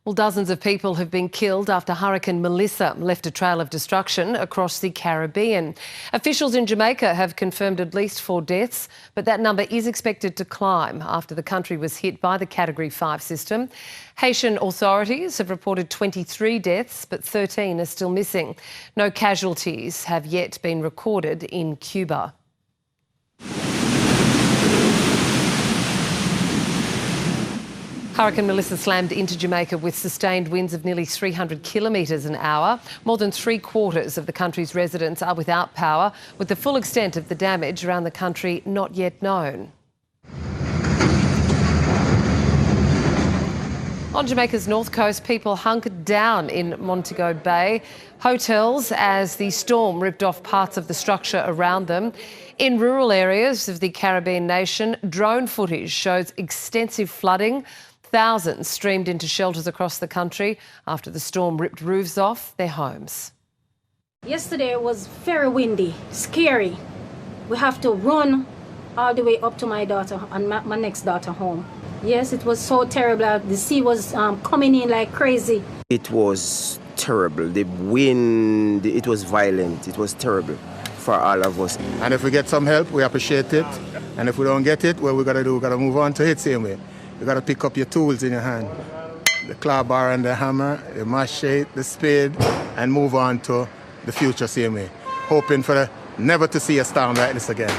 Well, dozens of people have been killed after Hurricane Melissa left a trail of destruction across the Caribbean. Officials in Jamaica have confirmed at least 4 deaths, but that number is expected to climb after the country was hit by the Category 5 system. Haitian authorities have reported 23 deaths, but 13 are still missing. No casualties have yet been recorded in Cuba. Hurricane Melissa slammed into Jamaica with sustained winds of nearly 300 kilometres an hour. More than 3/4 of the country's residents are without power, with the full extent of the damage around the country not yet known. On Jamaica's north coast, people hunkered down in Montego Bay hotels as the storm ripped off parts of the structure around them. In rural areas of the Caribbean nation, drone footage shows extensive flooding. Thousands streamed into shelters across the country after the storm ripped roofs off their homes. Yesterday it was very windy, scary. We have to run all the way up to my daughter and my next daughter home. Yes, it was so terrible. The sea was coming in like crazy. It was terrible. The wind, it was violent. It was terrible for all of us. And if we get some help, we appreciate it. And if we don't get it, what we gotta do, we gotta move on to it same way. You gotta pick up your tools in your hand. The claw bar and the hammer, the machete, the spade, and move on to the future same way. Hoping for never to see a storm like this again.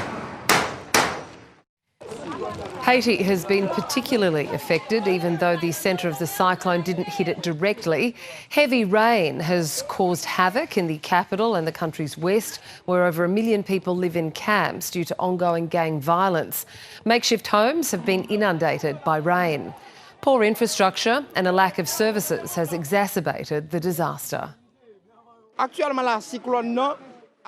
Haiti has been particularly affected, even though the centre of the cyclone didn't hit it directly. Heavy rain has caused havoc in the capital and the country's west, where over 1 million people live in camps due to ongoing gang violence. Makeshift homes have been inundated by rain. Poor infrastructure and a lack of services has exacerbated the disaster.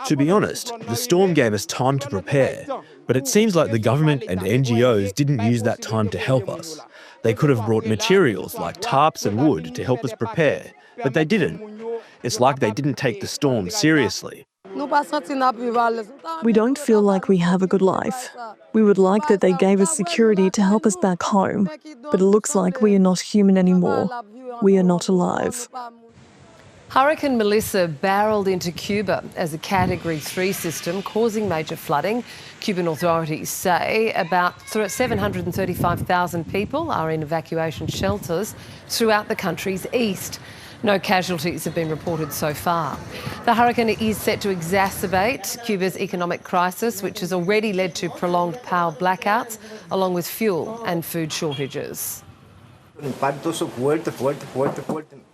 To be honest, the storm gave us time to prepare, but it seems like the government and NGOs didn't use that time to help us. They could have brought materials like tarps and wood to help us prepare, but they didn't. It's like they didn't take the storm seriously. We don't feel like we have a good life. We would like that they gave us security to help us back home, but it looks like we are not human anymore. We are not alive. Hurricane Melissa barreled into Cuba as a Category 3 system, causing major flooding. Cuban authorities say about 735,000 people are in evacuation shelters throughout the country's east. No casualties have been reported so far. The hurricane is set to exacerbate Cuba's economic crisis, which has already led to prolonged power blackouts, along with fuel and food shortages.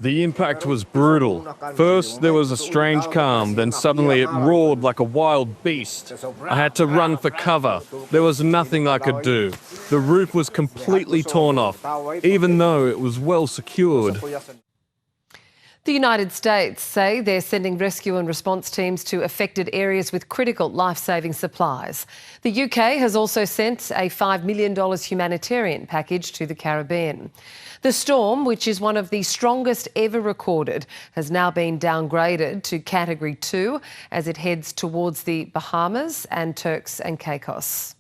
The impact was brutal. First, there was a strange calm, then suddenly it roared like a wild beast. I had to run for cover. There was nothing I could do. The roof was completely torn off, even though it was well secured. The United States say they're sending rescue and response teams to affected areas with critical life-saving supplies. The UK has also sent a $5 million humanitarian package to the Caribbean. The storm, which is one of the strongest ever recorded, has now been downgraded to Category 2 as it heads towards the Bahamas and Turks and Caicos.